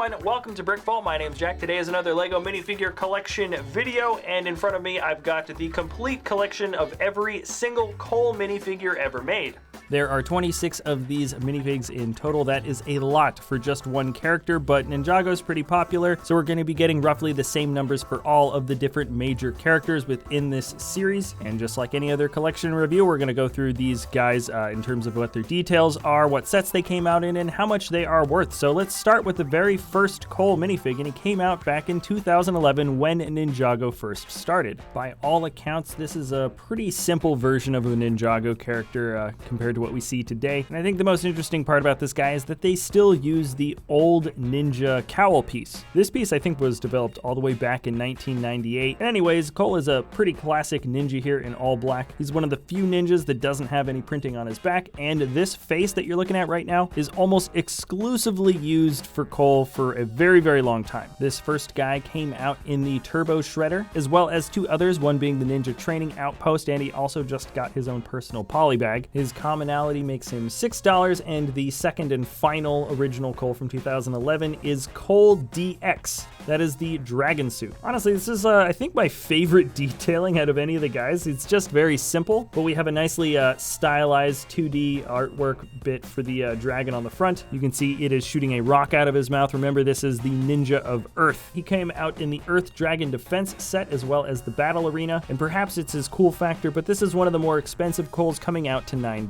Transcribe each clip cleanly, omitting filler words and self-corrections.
everyone, welcome to BrickVault. My name's Jack. Today is another LEGO minifigure collection video, and in front of me I've got the complete collection of every single Cole minifigure ever made. There are 26 of these minifigs in total. That is a lot for just one character, but Ninjago's pretty popular, so we're going to be getting roughly the same numbers for all of the different major characters within this series. And just like any other collection review, we're going to go through these guys in terms of what their details are, what sets they came out in, and how much they are worth. So let's start with the very first Cole minifig, and he came out back in 2011 when Ninjago first started. By all accounts, this is a pretty simple version of a Ninjago character compared to what we see today. And I think the most interesting part about this guy is that they still use the old ninja cowl piece. This piece I think was developed all the way back in 1998. And anyways, Cole is a pretty classic ninja here in all black. He's one of the few ninjas that doesn't have any printing on his back, and this face that you're looking at right now is almost exclusively used for Cole for a very, very long time. This first guy came out in the Turbo Shredder, as well as two others, one being the Ninja Training Outpost, and he also just got his own personal polybag. His commonality makes him $6, and the second and final original Cole from 2011 is Cole DX. That is the dragon suit. Honestly, this is, I think, my favorite detailing out of any of the guys. It's just very simple, but we have a nicely stylized 2D artwork bit for the dragon on the front. You can see it is shooting a rock out of his mouth. Remember, this is the Ninja of Earth. He came out in the Earth Dragon Defense set as well as the Battle Arena, and perhaps it's his cool factor, but this is one of the more expensive Coles, coming out to $9.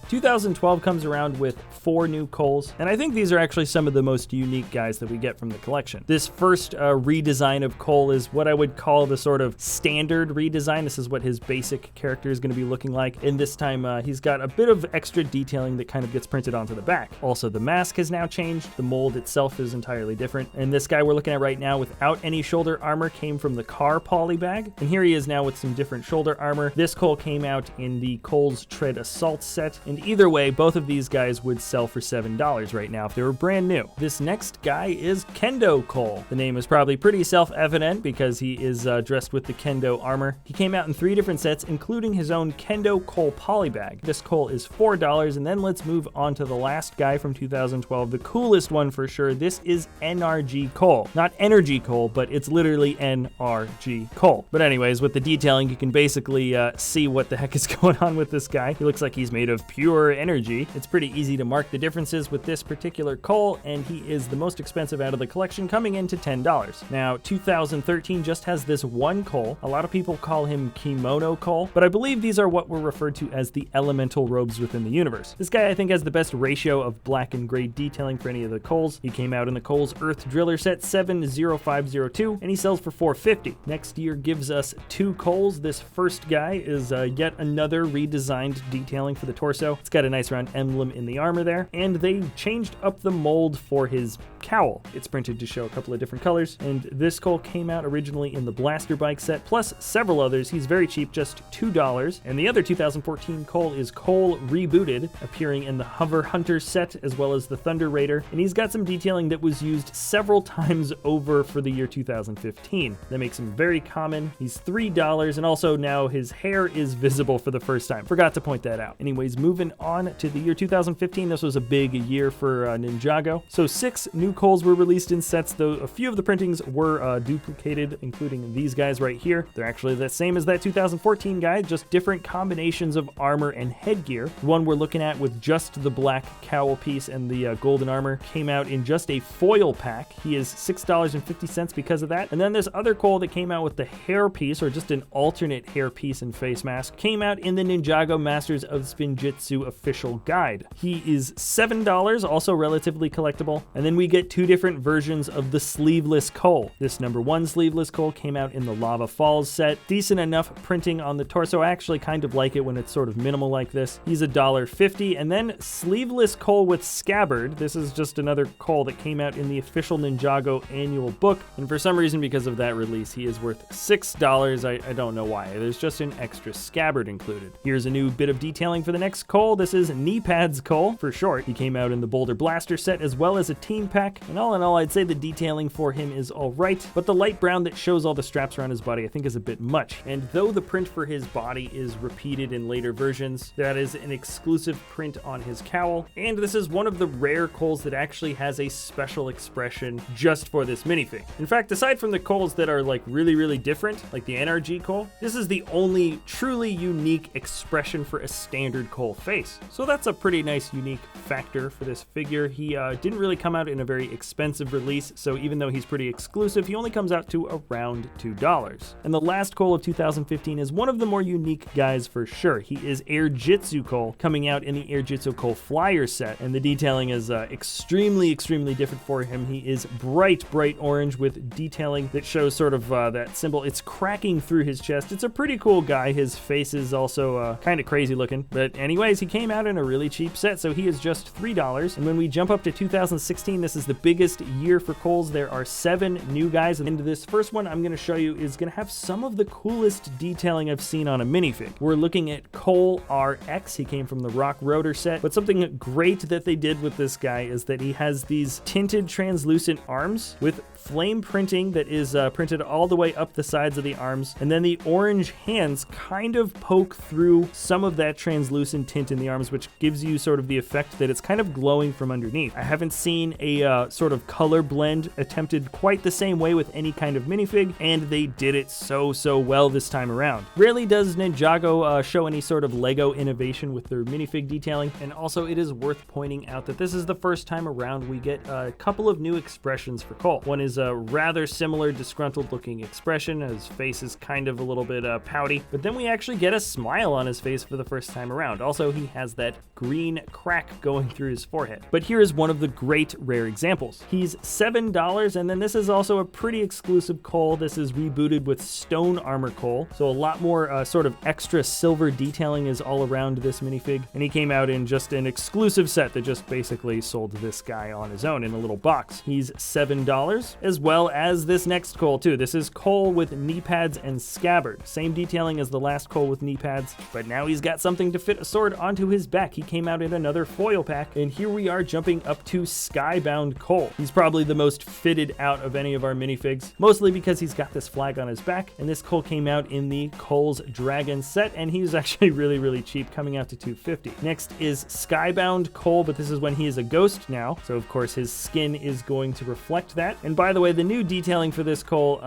2012 comes around with 4 new Coles, and I think these are actually some of the most unique guys that we get from the collection. This first redesign of Cole is what I would call the sort of standard redesign. This is what his basic character is going to be looking like, and this time he's got a bit of extra detailing that kind of gets printed onto the back. Also, the mask has now changed. The mold itself is entirely different, and this guy we're looking at right now without any shoulder armor came from the car poly bag, and here he is now with some different shoulder armor. This Cole came out in the Cole's Tread Assault set, and either way, both of these guys would sell for $7 right now if they were brand new. This next guy is Kendo Cole. The name is probably pretty self-evident because he is dressed with the Kendo armor. He came out in 3 different sets, including his own Kendo Cole polybag. This Cole is $4, and then let's move on to the last guy from 2012, the coolest one for sure. This is NRG Cole. Not Energy Cole, but it's literally NRG Cole. But anyways, with the detailing, you can basically see what the heck is going on with this guy. He looks like he's made of pure energy. It's pretty easy to mark the differences with this particular Cole, and he is the most expensive out of the collection, coming into $10. Now, 2013 just has this one Cole. A lot of people call him Kimono Cole, but I believe these are what were referred to as the elemental robes within the universe. This guy, I think, has the best ratio of black and gray detailing for any of the Coles. He came out in the Cole's Earth Driller set 70502, and he sells for $450. Next year gives us 2 Coles. This first guy is yet another redesigned detailing for the torso. It's got a nice round emblem in the armor there, and they changed up the mold for his cowl. It's printed to show a couple of different colors, and this Cole came out originally in the Blaster Bike set, plus several others. He's very cheap, just $2. And the other 2014 Cole is Cole Rebooted, appearing in the Hover Hunter set as well as the Thunder Raider, and he's got some detailing that was used several times over for the year 2015. That makes him very common. He's $3, and also now his hair is visible for the first time. Forgot to point that out. Anyways, moving on to the year 2015, this was a big year for Ninjago. So 6 new Coles were released in sets, though a few of the printings were duplicated, including these guys right here. They're actually the same as that 2014 guy, just different combinations of armor and headgear. The one we're looking at with just the black cowl piece and the golden armor came out in just a foil pack. He is $6.50 because of that. And then this other Cole that came out with the hair piece, or just an alternate hair piece and face mask, came out in the Ninjago Masters of Spinjitzu official guide. He is $7, also relatively collectible. And then we get 2 different versions of the sleeveless Cole. This number 1 sleeveless Cole came out in the Lava Falls set. Decent enough printing on the torso. I actually kind of like it when it's sort of minimal like this. He's $1.50. And then sleeveless Cole with scabbard. This is just another Cole that came out in the official Ninjago annual book. And for some reason, because of that release, he is worth $6. I don't know why. There's just an extra scabbard included. Here's a new bit of detailing for the next next Cole. This is Knee Pads Cole, for short. He came out in the Boulder Blaster set as well as a team pack, and all in all, I'd say the detailing for him is alright, but the light brown that shows all the straps around his body I think is a bit much. And though the print for his body is repeated in later versions, that is an exclusive print on his cowl, and this is one of the rare Coles that actually has a special expression just for this minifig. In fact, aside from the Coles that are like really different, like the NRG Cole, this is the only truly unique expression for a standard Cole face. So that's a pretty nice unique factor for this figure. He didn't really come out in a very expensive release, so even though he's pretty exclusive, he only comes out to around $2. And the last Cole of 2015 is one of the more unique guys for sure. He is Air Jitsu Cole, coming out in the Air Jitsu Cole Flyer set, and the detailing is extremely different for him. He is bright orange with detailing that shows sort of that symbol. It's cracking through his chest. It's a pretty cool guy. His face is also kind of crazy looking, but anyways, he came out in a really cheap set, so he is just $3. And when we jump up to 2016, this is the biggest year for Coles. There are 7 new guys, and this first one I'm going to show you is going to have some of the coolest detailing I've seen on a minifig. We're looking at Cole RX. He came from the Rock Rotor set, but something great that they did with this guy is that he has these tinted translucent arms with flame printing that is printed all the way up the sides of the arms, and then the orange hands kind of poke through some of that translucent tint in the arms, which gives you sort of the effect that it's kind of glowing from underneath. I haven't seen a sort of color blend attempted quite the same way with any kind of minifig, and they did it so well this time around. Rarely does Ninjago show any sort of Lego innovation with their minifig detailing, and also it is worth pointing out that this is the first time around we get a couple of new expressions for Cole. One is a rather similar disgruntled looking expression. His face is kind of a little bit pouty, but then we actually get a smile on his face for the first time around. Also, he has that green crack going through his forehead. But here is one of the great rare examples. He's $7, and then this is also a pretty exclusive Cole. This is rebooted with Stone Armor Cole, so a lot more sort of extra silver detailing is all around this minifig, and he came out in just an exclusive set that just basically sold this guy on his own in a little box. He's $7, as well as this next Cole too. This is Cole with knee pads and scabbard. Same detailing as the last Cole with knee pads, but now he's got something to fit a sword onto his back. He came out in another foil pack, and here we are jumping up to Skybound Cole. He's probably the most fitted out of any of our minifigs, mostly because he's got this flag on his back, and this Cole came out in the Cole's Dragon set, and he's actually really cheap, coming out to $250. Next is Skybound Cole, but this is when he is a ghost now, so of course his skin is going to reflect that. And by the way, the new detailing for this Cole,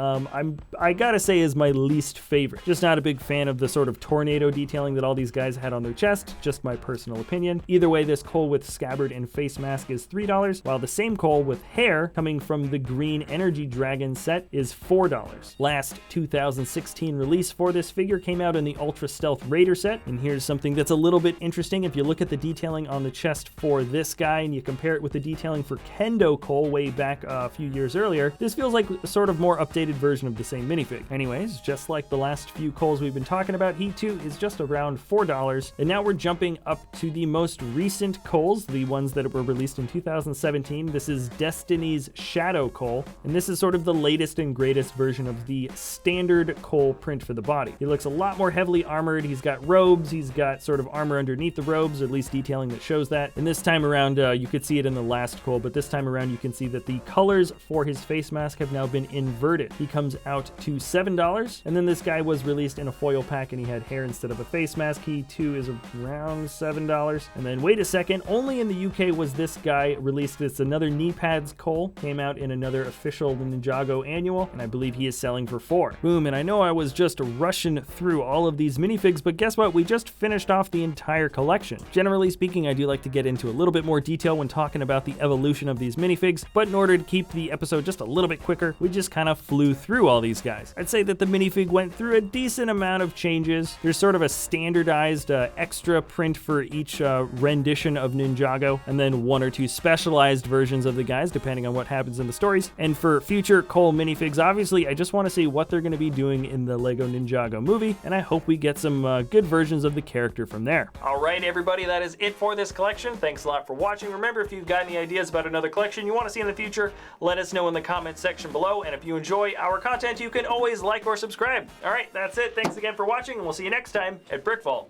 I gotta say is my least favorite. Just not a big fan of the sort of tornado detailing that all these guys had on their chest, just my personal opinion. Either way, this Cole with scabbard and face mask is $3, while the same Cole with hair coming from the green Energy Dragon set is $4. Last 2016 release for this figure came out in the Ultra Stealth Raider set, and here's something that's a little bit interesting. If you look at the detailing on the chest for this guy and you compare it with the detailing for Kendo Cole way back a few years earlier, this feels like a sort of more updated version of the same minifig. Anyways, just like the last few Coles we've been talking about, he too is just around $4, and now we're jumping up to the most recent Coles, the ones that were released in 2017. This is Destiny's Shadow Cole, and this is sort of the latest and greatest version of the standard Cole print for the body. He looks a lot more heavily armored. He's got robes, he's got sort of armor underneath the robes, or at least detailing that shows that. And this time around, you could see it in the last Cole, but this time around you can see that the colors for his face mask have now been inverted. He comes out to $7, and then this guy was released in a foil pack and he had hair instead of a face mask. He too is around $7. And then wait a second, only in the UK was this guy released. It's another knee pads Cole, came out in another official Ninjago annual, and I believe he is selling for $4. Boom, and I know I was just rushing through all of these minifigs, but guess what? We just finished off the entire collection. Generally speaking, I do like to get into a little bit more detail when talking about the evolution of these minifigs, but in order to keep the episode just a little bit quicker, we just kind of flew through all these guys. I'd say that the minifig went through a decent amount of changes. There's sort of a standardized extra print for each rendition of Ninjago, and then 1 or 2 specialized versions of the guys, depending on what happens in the stories. And for future Cole minifigs, obviously, I just want to see what they're going to be doing in the Lego Ninjago movie, and I hope we get some good versions of the character from there. All right, everybody, that is it for this collection. Thanks a lot for watching. Remember, if you've got any ideas about another collection you want to see in the future, let us know in the comments section below, and if you enjoy our content, you can always like or subscribe. All right, that's it. Thanks again for watching, and we'll see you next time at BrickVault.